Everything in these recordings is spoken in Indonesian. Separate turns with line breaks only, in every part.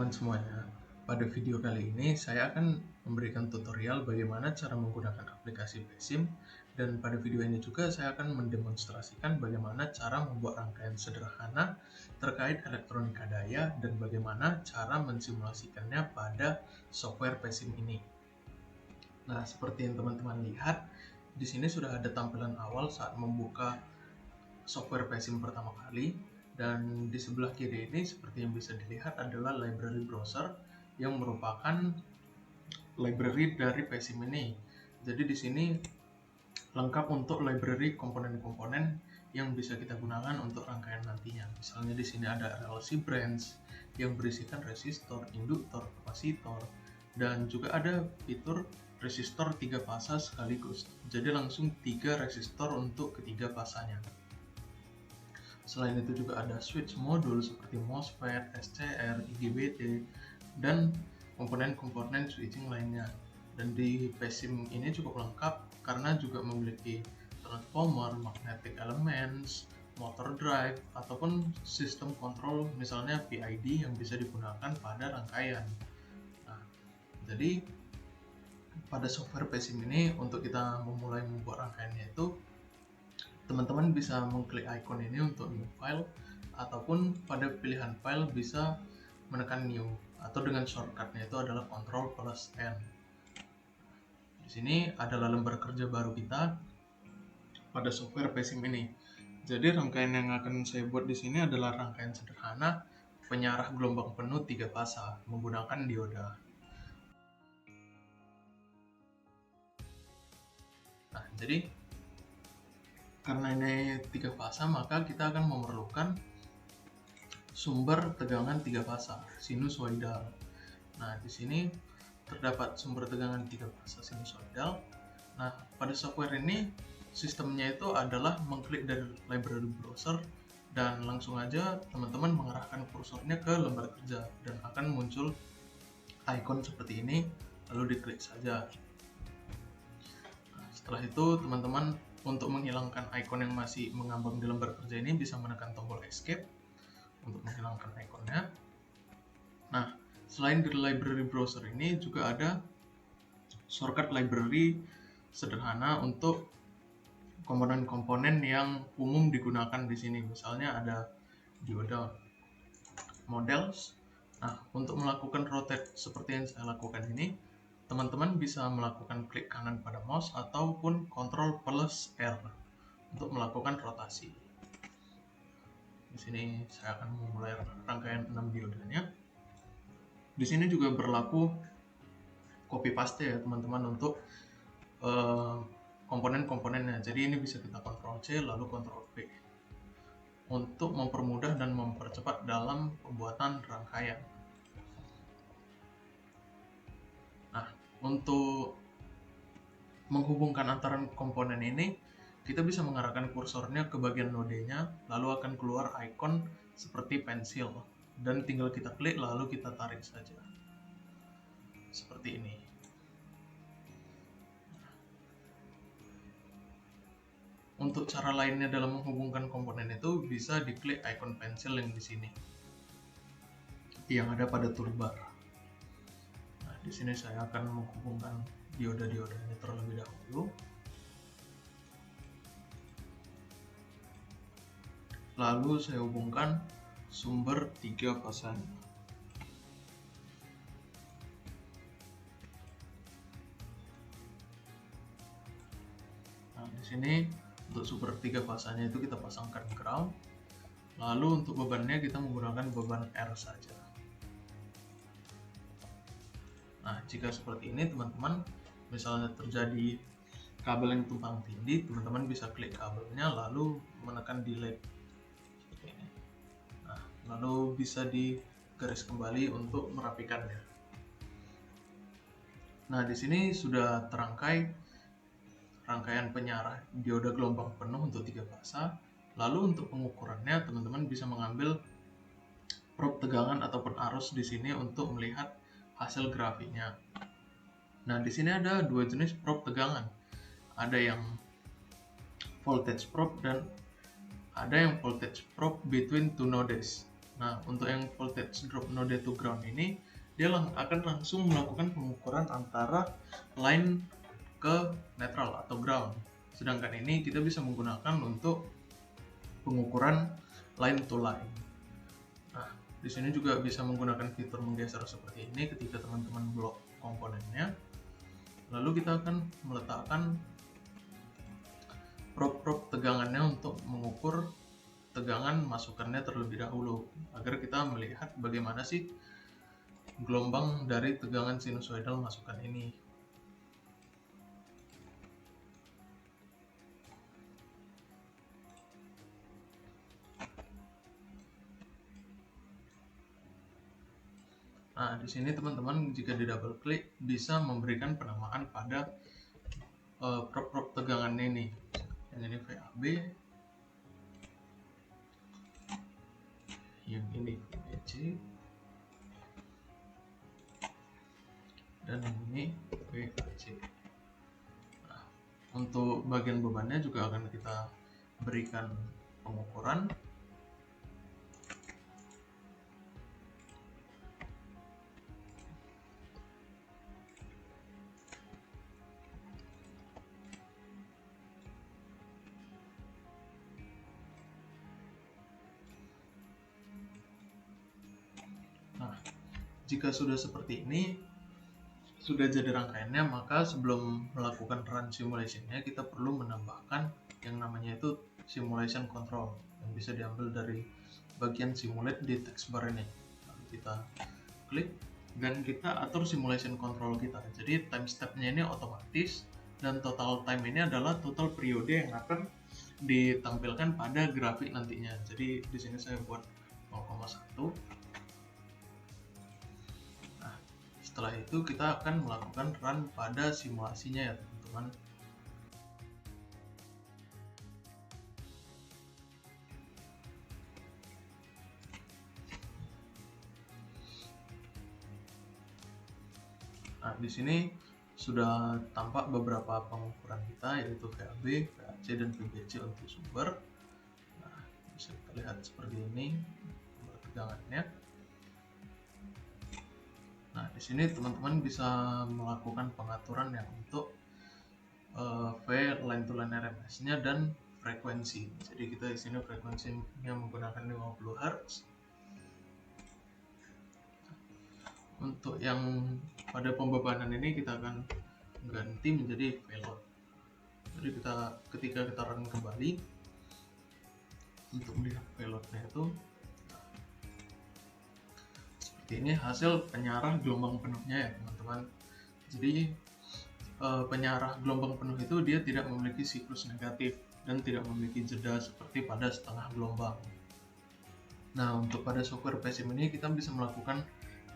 teman-teman semuanya, pada video kali ini saya akan memberikan tutorial bagaimana cara menggunakan aplikasi PaySim, dan pada video ini juga saya akan mendemonstrasikan bagaimana cara membuat rangkaian sederhana terkait elektronika daya dan bagaimana cara mensimulasikannya pada software PaySim ini. Nah, seperti yang teman-teman lihat, di sini sudah ada tampilan awal saat membuka software PaySim pertama kali. Dan di sebelah kiri ini seperti yang bisa dilihat adalah library browser yang merupakan library dari PaySim ini. Jadi di sini lengkap untuk library komponen-komponen yang bisa kita gunakan untuk rangkaian nantinya. Misalnya di sini ada RLC branch yang berisikan resistor, induktor, kapasitor, dan juga ada fitur resistor 3 fasa sekaligus. Jadi langsung 3 resistor untuk ketiga fasanya. Selain itu juga ada switch modul seperti MOSFET, SCR, IGBT, dan komponen-komponen switching lainnya. Dan di PaySim ini cukup lengkap karena juga memiliki transformer, magnetic elements, motor drive, ataupun sistem kontrol misalnya PID yang bisa digunakan pada rangkaian. Nah, jadi pada software PaySim ini untuk kita memulai membuat rangkaiannya itu teman-teman bisa mengklik icon ini untuk new file, ataupun pada pilihan file bisa menekan new, atau dengan shortcutnya itu adalah Ctrl+N. Di sini adalah lembar kerja baru kita pada software PaySim ini. Jadi rangkaian yang akan saya buat di sini adalah rangkaian sederhana penyarah gelombang penuh 3 fasa menggunakan dioda. Nah, jadi karena ini 3 fasa, maka kita akan memerlukan sumber tegangan 3 fasa, sinusoidal. Nah, di sini terdapat sumber tegangan 3 fasa sinusoidal. Nah, pada software ini sistemnya itu adalah mengklik dari library browser dan langsung aja teman-teman mengarahkan kursornya ke lembar kerja dan akan muncul icon seperti ini, lalu diklik saja. Nah, setelah itu teman-teman untuk menghilangkan icon yang masih mengambang di lembar kerja ini bisa menekan tombol escape untuk menghilangkan ikonnya. Nah, selain dari library browser ini juga ada shortcut library sederhana untuk komponen-komponen yang umum digunakan di sini. Misalnya ada dioda models. Nah, untuk melakukan rotate seperti yang saya lakukan ini, teman-teman bisa melakukan klik kanan pada mouse ataupun Ctrl+R untuk melakukan rotasi. Di sini saya akan memulai rangkaian 6 diodanya. Di sini juga berlaku copy paste ya teman-teman untuk komponen-komponennya. Jadi ini bisa kita Ctrl C lalu Ctrl V untuk mempermudah dan mempercepat dalam pembuatan rangkaian. Nah, untuk menghubungkan antara komponen ini, kita bisa mengarahkan kursornya ke bagian nodenya, lalu akan keluar icon seperti pensil, dan tinggal kita klik lalu kita tarik saja. Seperti ini. Untuk cara lainnya dalam menghubungkan komponen itu bisa diklik icon pensil yang di sini, yang ada pada toolbar. Nah, di sini saya akan menghubungkan dioda-diodanya terlebih dahulu. Lalu saya hubungkan sumber 3 fasanya. Nah, di sini untuk sumber 3 fasanya itu kita pasangkan ground. Lalu untuk bebannya kita menggunakan beban R saja. Nah, jika seperti ini teman-teman, misalnya terjadi kabel yang tumpang tindih, teman-teman bisa klik kabelnya lalu menekan delete seperti ini. Nah, lalu bisa digaris kembali untuk merapikannya. Nah, di sini sudah terangkai rangkaian penyarah dioda gelombang penuh untuk 3 fasa. Lalu untuk pengukurannya teman-teman bisa mengambil probe tegangan ataupun arus di sini untuk melihat hasil grafiknya. Nah, di sini ada 2 jenis probe tegangan. Ada yang voltage probe dan ada yang voltage probe between two nodes. Nah, untuk yang voltage drop node to ground ini, dia akan langsung melakukan pengukuran antara line ke netral atau ground. Sedangkan ini kita bisa menggunakan untuk pengukuran line to line. Nah, di sini juga bisa menggunakan fitur menggeser seperti ini ketika teman-teman blok komponennya. Lalu kita akan meletakkan probe tegangannya untuk mengukur tegangan masukannya terlebih dahulu agar kita melihat bagaimana sih gelombang dari tegangan sinusoidal masukan ini. Nah, di sini teman-teman jika di double klik bisa memberikan penamaan pada probe tegangan ini. Yang ini VAB, yang ini VBC, dan yang ini VAC. Nah, untuk bagian bebannya juga akan kita berikan pengukuran. Nah, jika sudah seperti ini, sudah jadi rangkaiannya, maka sebelum melakukan run simulationnya kita perlu menambahkan yang namanya itu simulation control yang bisa diambil dari bagian simulate di text bar ini. Lalu kita klik dan kita atur simulation control kita. Jadi time step-nya ini otomatis dan total time ini adalah total periode yang akan ditampilkan pada grafik nantinya. Jadi di sini saya buat 0,1. Setelah itu kita akan melakukan run pada simulasinya ya teman-teman. Nah, di sini sudah tampak beberapa pengukuran kita yaitu VAB, VAC, dan VBC untuk sumber. Nah, bisa kita lihat seperti ini tegangannya. Nah, di sini teman-teman bisa melakukan pengaturan yang untuk V line to line RMS-nya dan frekuensi. Jadi kita di sini frekuensinya menggunakan 50 Hz. Untuk yang pada pembebanan ini kita akan ganti menjadi payload. Jadi ketika kita run kembali untuk melihat payloadnya itu seperti ini hasil penyarah gelombang penuhnya ya teman-teman. Jadi penyarah gelombang penuh itu dia tidak memiliki siklus negatif dan tidak memiliki jeda seperti pada setengah gelombang. Nah, untuk pada software PESIM ini kita bisa melakukan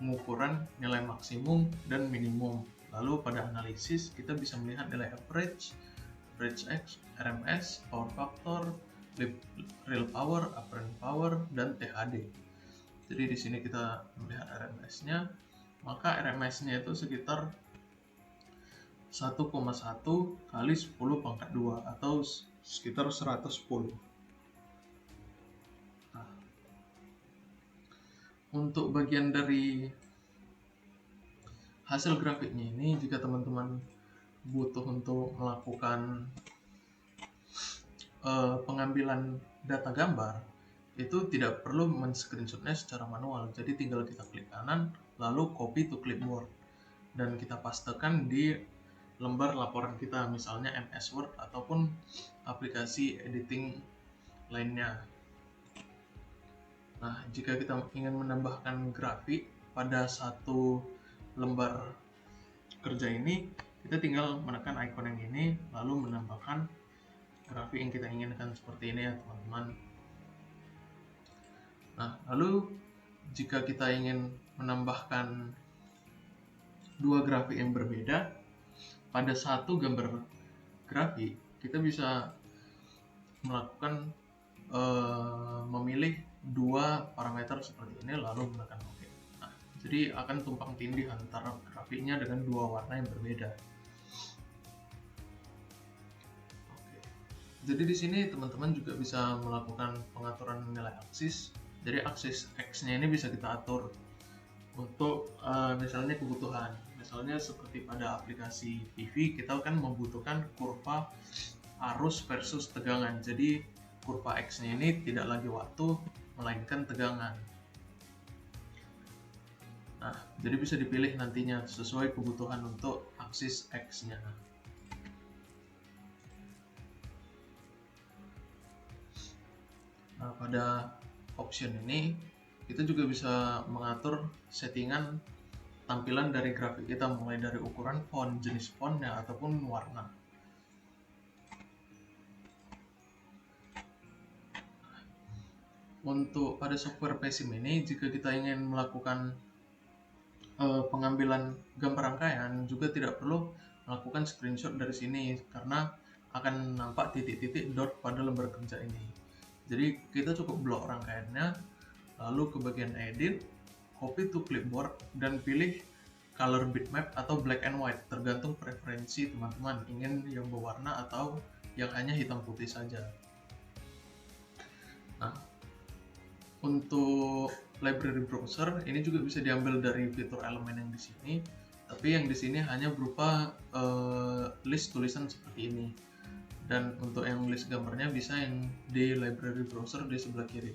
pengukuran nilai maksimum dan minimum. Lalu pada analisis kita bisa melihat nilai average, average X, RMS, power factor, real power, apparent power, dan THD. Jadi di sini kita melihat RMS-nya, maka RMS-nya itu sekitar 1,1 kali 10 pangkat 2 atau sekitar 110. Nah, untuk bagian dari hasil grafiknya ini, jika teman-teman butuh untuk melakukan pengambilan data gambar, itu tidak perlu men-screenshotnya secara manual. Jadi tinggal kita klik kanan, lalu copy to clipboard, dan kita pastekan di lembar laporan kita, misalnya MS Word ataupun aplikasi editing lainnya. Nah, jika kita ingin menambahkan grafik pada satu lembar kerja ini, kita tinggal menekan icon yang ini, lalu menambahkan grafik yang kita inginkan seperti ini ya teman-teman. Nah, lalu jika kita ingin menambahkan dua grafik yang berbeda pada satu gambar grafik, kita bisa melakukan memilih dua parameter seperti ini lalu menekan OK. Nah, jadi akan tumpang tindih antara grafiknya dengan dua warna yang berbeda. Oke. Jadi di sini teman-teman juga bisa melakukan pengaturan nilai aksis Jadi aksis X-nya ini bisa kita atur untuk misalnya kebutuhan. Misalnya seperti pada aplikasi TV, kita kan membutuhkan kurva arus versus tegangan. Jadi kurva X-nya ini tidak lagi waktu, melainkan tegangan. Nah, jadi bisa dipilih nantinya sesuai kebutuhan untuk aksis X-nya. Nah, pada option ini kita juga bisa mengatur settingan tampilan dari grafik kita, mulai dari ukuran font, jenis fontnya, ataupun warna. Untuk pada software PESIM ini, jika kita ingin melakukan pengambilan gambar rangkaian, juga tidak perlu melakukan screenshot dari sini karena akan nampak titik-titik dot pada lembar kerja ini. Jadi kita cukup blok rangkaiannya, lalu ke bagian edit, copy to clipboard, dan pilih color bitmap atau black and white, tergantung preferensi teman-teman, ingin yang berwarna atau yang hanya hitam putih saja. Nah, untuk library browser ini juga bisa diambil dari fitur elemen yang di sini, tapi yang di sini hanya berupa list tulisan seperti ini. Dan untuk yang list gambarnya bisa yang di library browser di sebelah kiri.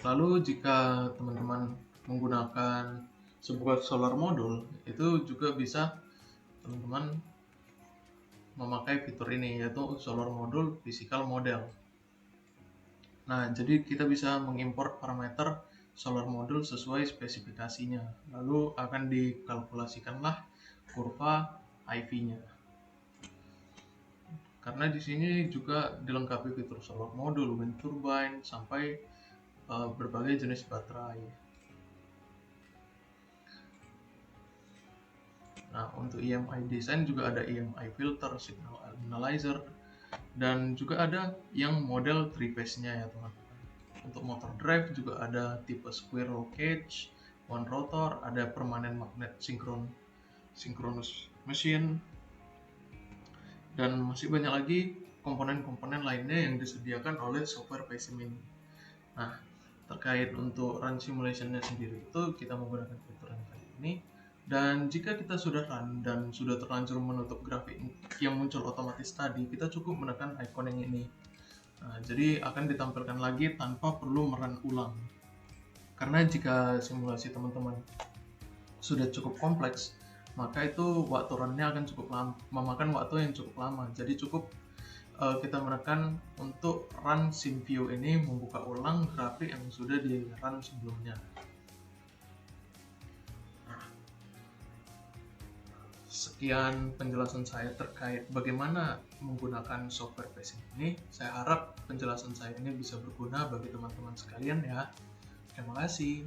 Lalu jika teman-teman menggunakan sebuah solar module, itu juga bisa teman-teman memakai fitur ini, yaitu solar module physical model. Nah, jadi kita bisa mengimport parameter solar module sesuai spesifikasinya, lalu akan dikalkulasikanlah kurva IV-nya. Karena di sini juga dilengkapi fitur solar module, wind turbine, sampai berbagai jenis baterai. Nah, untuk EMI design juga ada EMI filter, signal analyzer, dan juga ada yang model 3-phase-nya ya teman-teman. Untuk motor drive juga ada tipe squirrel cage, one rotor, ada permanent magnet synchronous machine, dan masih banyak lagi komponen-komponen lainnya yang disediakan oleh software PESIM ini. Nah, terkait untuk run simulation-nya sendiri itu kita menggunakan fitur yang tadi ini. Dan jika kita sudah run dan sudah terlanjur menutup grafik yang muncul otomatis tadi, kita cukup menekan icon yang ini. Nah, jadi akan ditampilkan lagi tanpa perlu merun ulang. Karena jika simulasi teman-teman sudah cukup kompleks, maka itu waktu runnya akan cukup lama, memakan waktu yang cukup lama. Jadi cukup kita menekan untuk run SimView ini membuka ulang grafik yang sudah di run sebelumnya. Sekian penjelasan saya terkait bagaimana menggunakan software PESIM ini. Saya harap penjelasan saya ini bisa berguna bagi teman-teman sekalian ya. Terima kasih.